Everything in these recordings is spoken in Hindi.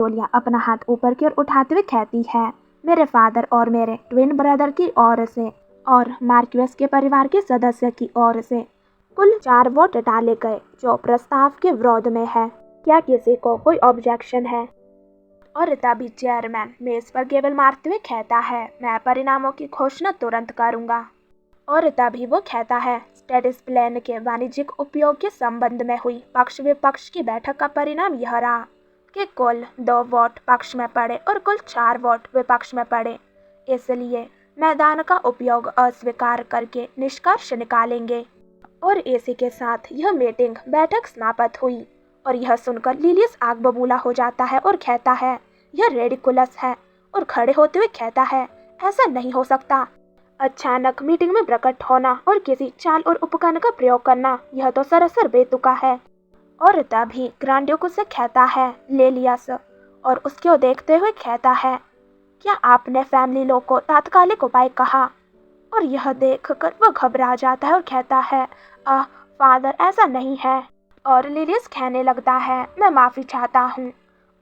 टोलिया अपना हाथ ऊपर की ओर उठाते हुए कहती है, मेरे फादर और मेरे ट्विन ब्रदर की ओर से और मार्क्वेस के परिवार के सदस्य की ओर से कुल 4 वोट डाले गए जो प्रस्ताव के विरोध में है। क्या किसी को कोई ऑब्जेक्शन है? और तभी चेयरमैन मेज पर गेबल मारते हुए कहता है, मैं परिणामों की घोषणा तुरंत करूंगा। और तभी वो कहता है, स्टेडिस प्लेन के वाणिज्यिक उपयोग के संबंध में हुई पक्ष विपक्ष की बैठक का परिणाम यह रहा कि कुल 2 वोट पक्ष में पड़े और कुल 4 वोट विपक्ष में पड़े। इसलिए मैदान का उपयोग अस्वीकार करके निष्कर्ष निकालेंगे। और इसी के साथ यह मीटिंग बैठक समाप्त हुई। और यह सुनकर लिलियस आग बबूला हो जाता है और कहता है, यह रेडिकुलस है, और खड़े होते हुए कहता है, ऐसा नहीं हो सकता। अचानक मीटिंग में प्रकट होना और किसी चाल और उपकरण का प्रयोग करना, यह तो सरासर बेतुका है। और तभी ग्रांड्यूक उसे कहता है, लेलियस, और उसको देखते हुए कहता है, क्या आपने फैमिली लॉ को तात्कालिक उपाय कहा? और यह देखकर वह घबरा जाता है और कहता है, फादर ऐसा नहीं है। और लिलियस कहने लगता है, मैं माफ़ी चाहता हूँ।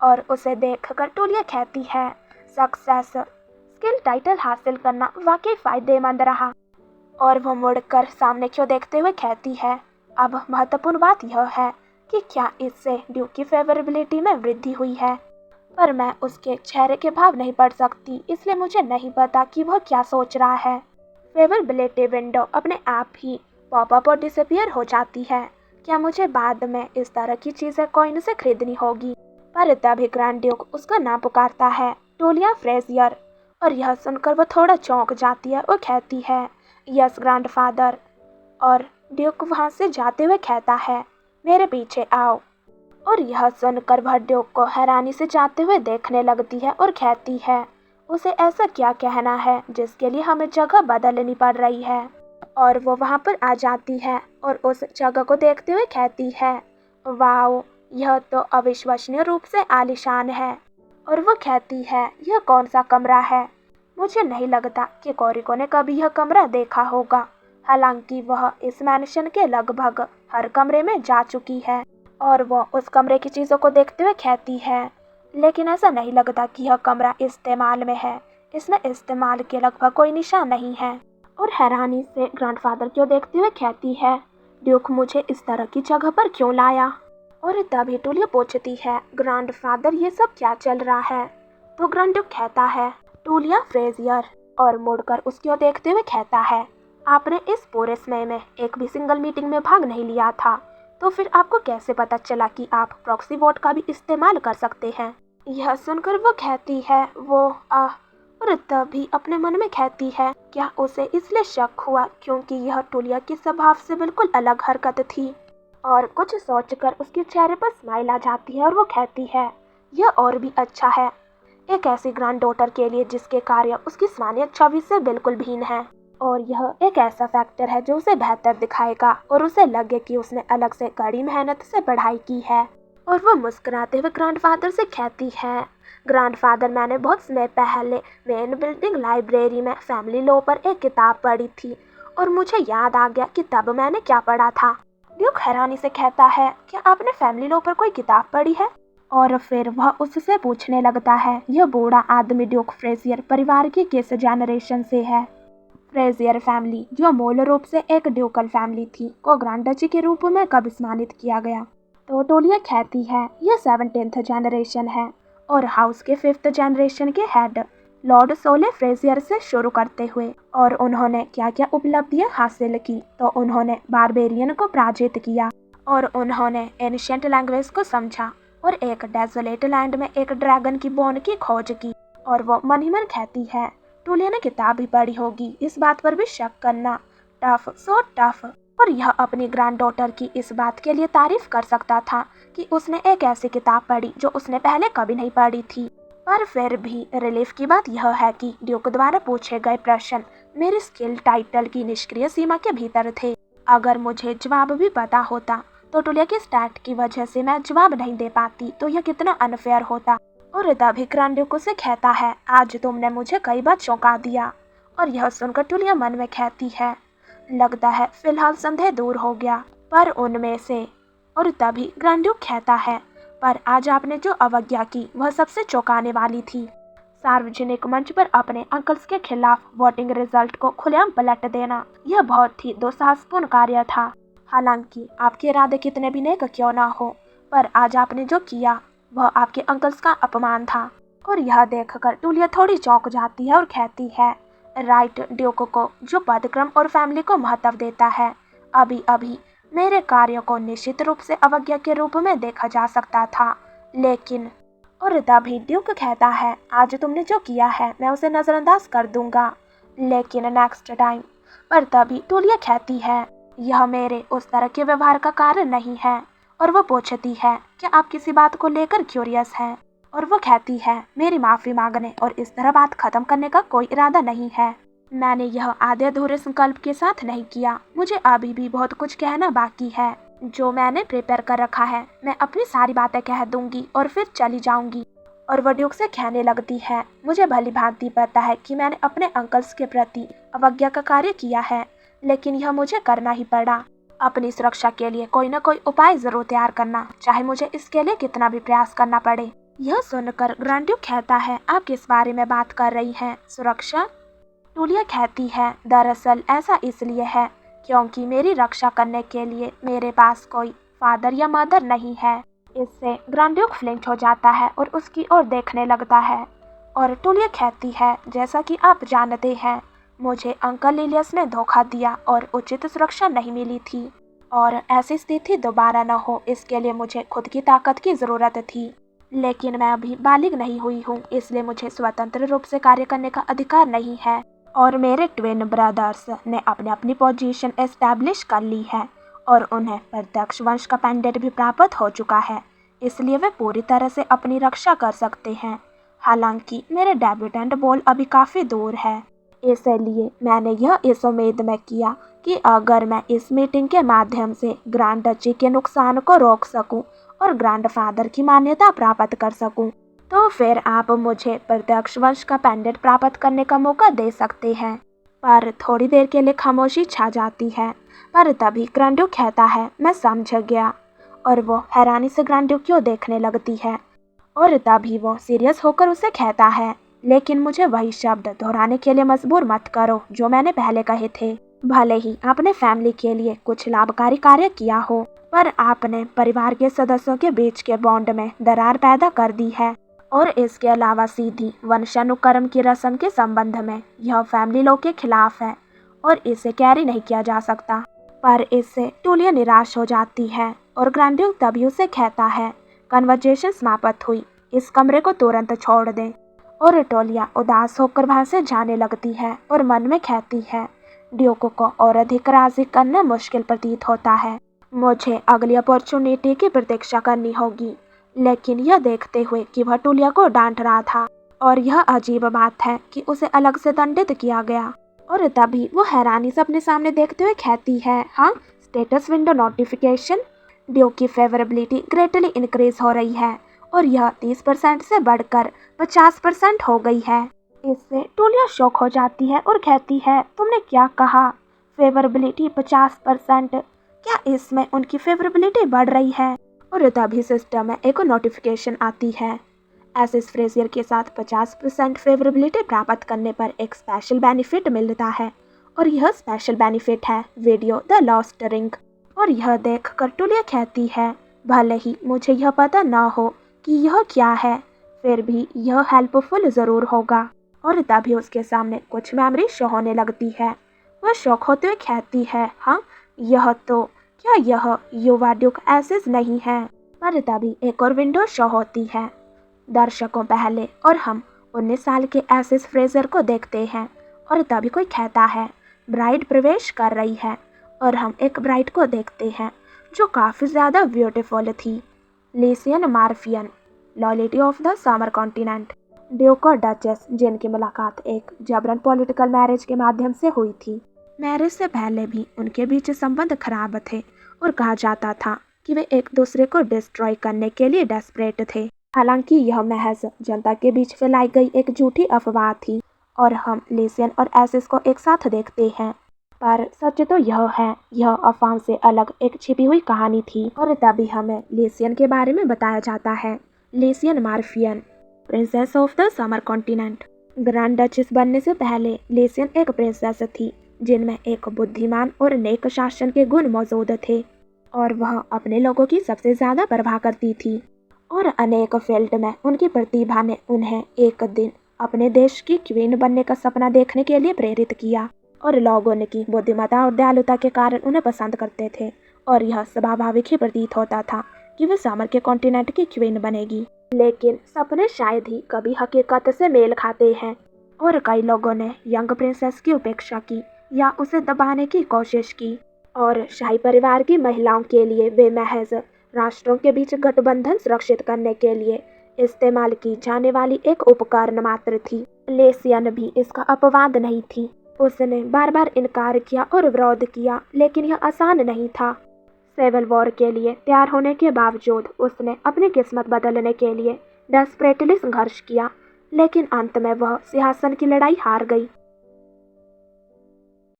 और उसे देखकर टोलिया कहती है, सक्सेस स्किल टाइटल हासिल करना वाकई फायदेमंद रहा। और वह मुड़कर सामने क्यों देखते हुए कहती है, अब महत्वपूर्ण बात यह है कि क्या इससे ड्यूक की फेवरेबिलिटी में वृद्धि हुई है, पर मैं उसके चेहरे के भाव नहीं पढ़ सकती, इसलिए मुझे नहीं पता कि वह क्या सोच रहा है। फेवरेबिलिटी विंडो अपने आप ही पॉपअप और डिसअपीयर हो जाती है। क्या मुझे बाद में इस तरह की चीज़ें कॉइन से खरीदनी होगी? पर तभी ग्रैंड ड्यूक उसका नाम पुकारता है, टोलिया फ्रेजियर। और यह सुनकर वह थोड़ा चौंक जाती है और कहती है, यस ग्रैंडफादर। और ड्यूक वहाँ से जाते हुए कहता है, मेरे पीछे आओ। और यह सुनकर वह ड्यूक को हैरानी से जाते हुए देखने लगती है और कहती है, उसे ऐसा क्या कहना है जिसके लिए हमें जगह बदलनी पड़ रही है? और वो वहाँ पर आ जाती है और उस जगह को देखते हुए कहती है, वाओ, यह तो अविश्वसनीय रूप से आलीशान है। और वो कहती है, यह कौन सा कमरा है? मुझे नहीं लगता कि कोरिको ने कभी यह कमरा देखा होगा, हालांकि वह इस मैंशन के लगभग हर कमरे में जा चुकी है। और वो उस कमरे की चीज़ों को देखते हुए कहती है, लेकिन ऐसा नहीं लगता कि यह कमरा इस्तेमाल में है, इसमें इस्तेमाल के लगभग कोई निशान नहीं है। और हैरानी से ग्रैंडफादर को देखते हुए कहती है, ड्यूक मुझे इस तरह की जगह पर क्यों लाया? और तभी टोलिया पूछती है, ग्रैंडफादर ये सब क्या चल रहा है? तो ग्रैंड ड्यूक कहता है, टोलिया फ्रेजियर। और मुड़कर उसको देखते हुए कहता है, आपने इस पूरे समय में एक भी सिंगल मीटिंग में भाग नहीं लिया था, तो फिर आपको कैसे पता चला कि आप प्रॉक्सी वोट का भी इस्तेमाल कर सकते हैं? यह सुनकर वो कहती है, और तभी अपने मन में कहती है, क्या उसे इसलिए शक हुआ क्योंकि यह टोलिया के स्वभाव से बिल्कुल अलग हरकत थी? और कुछ सोचकर उसके चेहरे पर स्माइल आ जाती है और वो कहती है, यह और भी अच्छा है, एक ऐसी ग्रैंड डॉटर के लिए जिसके कार्य उसकी सामान्य छवि से बिल्कुल भिन्न है। और यह एक ऐसा फैक्टर है जो उसे बेहतर दिखाएगा और उसे लगे कि उसने अलग से कड़ी मेहनत से पढ़ाई की है। और वो मुस्कुराते हुए ग्रैंडफादर से कहती है, ग्रैंडफादर, मैंने बहुत समय पहले मेन बिल्डिंग लाइब्रेरी में फैमिली लॉ पर एक किताब पढ़ी थी और मुझे याद आ गया कि तब मैंने क्या पढ़ा था। ड्यूक हैरानी से कहता है, क्या आपने फैमिली लॉ पर कोई किताब पढ़ी है? और फिर वह उससे पूछने लगता है, यह बूढ़ा आदमी ड्यूक फ्रेजियर परिवार की किस जनरेशन से है? फ्रेजियर फैमिली, जो मूल रूप से एक ड्यूकल फैमिली थी, को ग्रैंड डची के रूप में कब सम्मानित किया गया? तो टोलिया कहती है, यह 17th जनरेशन है और हाउस के 5th जनरेशन के हेड लॉर्ड सोले फ्रेजियर से शुरू करते हुए। और उन्होंने क्या क्या उपलब्धियां हासिल की? तो उन्होंने बारबेरियन को पराजित किया और उन्होंने एंशिएंट लैंग्वेज को समझा और एक डेजोलेट लैंड में एक ड्रैगन की बोन की खोज की। और वो मन ही मन कहती है, टोलिया ने किताब भी पढ़ी होगी, इस बात पर भी शक करना टफ, सो टफ। और यह अपनी ग्रैंड डॉटर की इस बात के लिए तारीफ कर सकता था कि उसने एक ऐसी किताब पढ़ी जो उसने पहले कभी नहीं पढ़ी थी। पर फिर भी रिलीफ की बात यह है कि ड्यूक द्वारा पूछे गए प्रश्न मेरी स्किल टाइटल की निष्क्रिय सीमा के भीतर थे। अगर मुझे जवाब भी पता होता तो टोलिया की स्टैट की वजह से मैं जवाब नहीं दे पाती, तो यह कितना अनफेयर होता। और तभी ग्रैंड ड्यूक उसे कहता है, आज तुमने मुझे कई बार चौंका दिया। और यह सुनकर टोलिया मन में कहती है, लगता है फिलहाल संदेह दूर हो गया, पर उनमें से। और तभी ग्रैंड ड्यूक कहता है, पर आज आपने जो अवज्ञा की वह सबसे चौंकाने वाली थी। सार्वजनिक मंच पर अपने अंकल्स के खिलाफ वोटिंग रिजल्ट को खुलेआम पलट देना, यह बहुत ही दुस्साहसपूर्ण कार्य था। हालांकि आपके इरादे कितने भी नेक क्यों ना हो, पर आज आपने जो किया वह आपके अंकल्स का अपमान था। और यह देखकर टूलिया थोड़ी चौंक जाती है और कहती है, राइट ड्यूक को जो पदक्रम और फैमिली को महत्व देता है, अभी अभी मेरे कार्यों को निश्चित रूप से अवज्ञा के रूप में देखा जा सकता था, लेकिन और तभी ड्यूक कहता है, आज तुमने जो किया है मैं उसे नजरअंदाज कर दूंगा, लेकिन नेक्स्ट टाइम। पर तभी टूलिया कहती है, यह मेरे उस तरह के व्यवहार का कारण नहीं है। और वो पूछती है, क्या आप किसी बात को लेकर क्यूरियस हैं? और वो कहती है, मेरी माफी मांगने और इस तरह बात खत्म करने का कोई इरादा नहीं है। मैंने यह आधे अधूरे संकल्प के साथ नहीं किया। मुझे अभी भी बहुत कुछ कहना बाकी है जो मैंने प्रिपेयर कर रखा है। मैं अपनी सारी बातें कह दूंगी और फिर चली जाऊंगी। और वो ड्यूक से कहने लगती है, मुझे भली भांति पता है कि मैंने अपने अंकल्स के प्रति अवज्ञा का कार्य किया है, लेकिन यह मुझे करना ही पड़ा। अपनी सुरक्षा के लिए कोई न कोई उपाय जरूर तैयार करना, चाहे मुझे इसके लिए कितना भी प्रयास करना पड़े। यह सुनकर ग्रैंड ड्यूक कहता है, आप किस बारे में बात कर रही हैं? सुरक्षा? टूलिया कहती है, दरअसल ऐसा इसलिए है क्योंकि मेरी रक्षा करने के लिए मेरे पास कोई फादर या मदर नहीं है। इससे ग्रैंड ड्यूक फ्लिंच हो जाता है और उसकी ओर देखने लगता है। और टूलिया कहती है, जैसा कि आप जानते हैं, मुझे अंकल लिलियस ने धोखा दिया और उचित सुरक्षा नहीं मिली थी, और ऐसी स्थिति दोबारा न हो इसके लिए मुझे खुद की ताकत की ज़रूरत थी। लेकिन मैं अभी बालिग नहीं हुई हूँ, इसलिए मुझे स्वतंत्र रूप से कार्य करने का अधिकार नहीं है। और मेरे ट्विन ब्रदर्स ने अपनी पोजीशन एस्टैब्लिश कर ली है और उन्हें प्रत्यक्ष वंश का पेंडेंट भी प्राप्त हो चुका है, इसलिए वे पूरी तरह से अपनी रक्षा कर सकते हैं। हालांकि मेरे डेब्यूटेंट बॉल अभी काफ़ी दूर है, इसलिए मैंने यह इस उम्मीद में किया कि अगर मैं इस मीटिंग के माध्यम से ग्रैंड डची के नुकसान को रोक सकूं और ग्रैंडफादर की मान्यता प्राप्त कर सकूं, तो फिर आप मुझे प्रत्यक्ष वंश का पेंडेंट प्राप्त करने का मौका दे सकते हैं। पर थोड़ी देर के लिए खामोशी छा जाती है, पर तभी ग्रैंड ड्यूक कहता है, मैं समझ गया। और वो हैरानी से ग्रैंड ड्यूक को देखने लगती है। और तभी वो सीरियस होकर उसे कहता है, लेकिन मुझे वही शब्द दोहराने के लिए मजबूर मत करो जो मैंने पहले कहे थे। भले ही आपने फैमिली के लिए कुछ लाभकारी कार्य किया हो, पर आपने परिवार के सदस्यों के बीच के बॉन्ड में दरार पैदा कर दी है। और इसके अलावा सीधी वंशानुक्रम की रस्म के संबंध में यह फैमिली लॉ के खिलाफ है और इसे कैरी नहीं किया जा सकता। पर इससे टूलिया निराश हो जाती है और ग्रैंड ड्यूक तभी उसे कहता है, कन्वर्जेशन समाप्त हुई, इस कमरे को तुरंत छोड़ दें। और टोलिया उदास होकर वहां से जाने लगती है और मन में कहती है, ड्यूक को और अधिक राजी करना मुश्किल प्रतीत होता है। मुझे अगली अपॉर्चुनिटी की प्रतीक्षा करनी होगी। लेकिन यह देखते हुए कि वह टूलिया को डांट रहा था और यह अजीब बात है कि उसे अलग से दंडित किया गया। और तभी वो हैरानी से अपने सामने देखते हुए कहती है, हाँ, स्टेटस विंडो नोटिफिकेशन, ड्यूक की फेवरेबिलिटी ग्रेटली इंक्रीज हो रही है और यह 30% से बढ़कर 50% हो गई है। इससे टूलिया शॉक हो जाती है और कहती है, तुमने क्या कहा? फेवरेबिलिटी 50%? क्या इसमें उनकी फेवरेबिलिटी बढ़ रही है? और तभी सिस्टम में एक नोटिफिकेशन आती है, एसिस फ्रेजियर के साथ 50% फेवरेबिलिटी प्राप्त करने पर एक स्पेशल बेनिफिट मिलता है और यह स्पेशल बेनिफिट है वीडियो द लॉस्ट रिंग। और यह देखकर टूलिया कहती है, भले ही मुझे यह पता ना हो कि यह क्या है, फिर भी यह हेल्पफुल ज़रूर होगा। और तभी उसके सामने कुछ मेमोरी शो होने लगती है। वह शौक होते हुए कहती है, हाँ, यह तो क्या यह युवा ड्यूक एसिस नहीं है? पर तभी एक और विंडो शो होती है, दर्शकों पहले, और हम 19 साल के एसिस फ्रेजर को देखते हैं। और तभी कोई कहता है, ब्राइड प्रवेश कर रही है, और हम एक ब्राइड को देखते हैं जो काफ़ी ज़्यादा ब्यूटीफुल थी, लिसियन मार्फियन, loyalty of the summer continent, duke और डचेस, जिनकी मुलाकात एक जबरन पॉलिटिकल मैरिज के माध्यम से हुई थी। मैरिज से पहले भी उनके बीच संबंध खराब थे और कहा जाता था कि वे एक दूसरे को डिस्ट्रॉय करने के लिए डेस्परेट थे। हालांकि यह महज जनता के बीच फैलाई गई एक झूठी अफवाह थी और हम लिसियन और एसिस को एक साथ देखते हैं पर सच तो यह है, यह अफवाह से अलग एक छिपी हुई कहानी थी। और तभी हमें लेसियन के बारे में बताया जाता है। लेसियन मार्फियन, princess of the summer continent. Grand duchess बनने से पहले लेसियन एक प्रिंसेस थी जिनमें एक बुद्धिमान और नेक शासन के गुण मौजूद थे, और वह अपने लोगों की सबसे ज्यादा परवाह करती थी। और अनेक फील्ड में उनकी प्रतिभा ने उन्हें एक दिन अपने देश की क्वीन बनने का सपना देखने के लिए प्रेरित किया। और लोगों ने की बुद्धिमत्ता और दयालुता के कारण उन्हें पसंद करते थे, और यह स्वाभाविक ही प्रतीत होता था कि वह समर के कॉन्टिनेंट की क्वीन बनेगी। लेकिन सपने शायद ही कभी हकीकत से मेल खाते हैं, और कई लोगों ने यंग प्रिंसेस की उपेक्षा की या उसे दबाने की कोशिश की, और शाही परिवार की महिलाओं के लिए वे महज राष्ट्रों के बीच गठबंधन सुरक्षित करने के लिए इस्तेमाल की जाने वाली एक उपकरण मात्र थी। लेसियन भी इसका अपवाद नहीं थी। उसने बार बार इनकार किया और विरोध किया, लेकिन यह आसान नहीं था। सिविल वॉर के लिए तैयार होने के बावजूद उसने अपनी किस्मत बदलने के लिए डेस्परेटली संघर्ष किया, लेकिन अंत में वह सिंहासन की लड़ाई हार गई।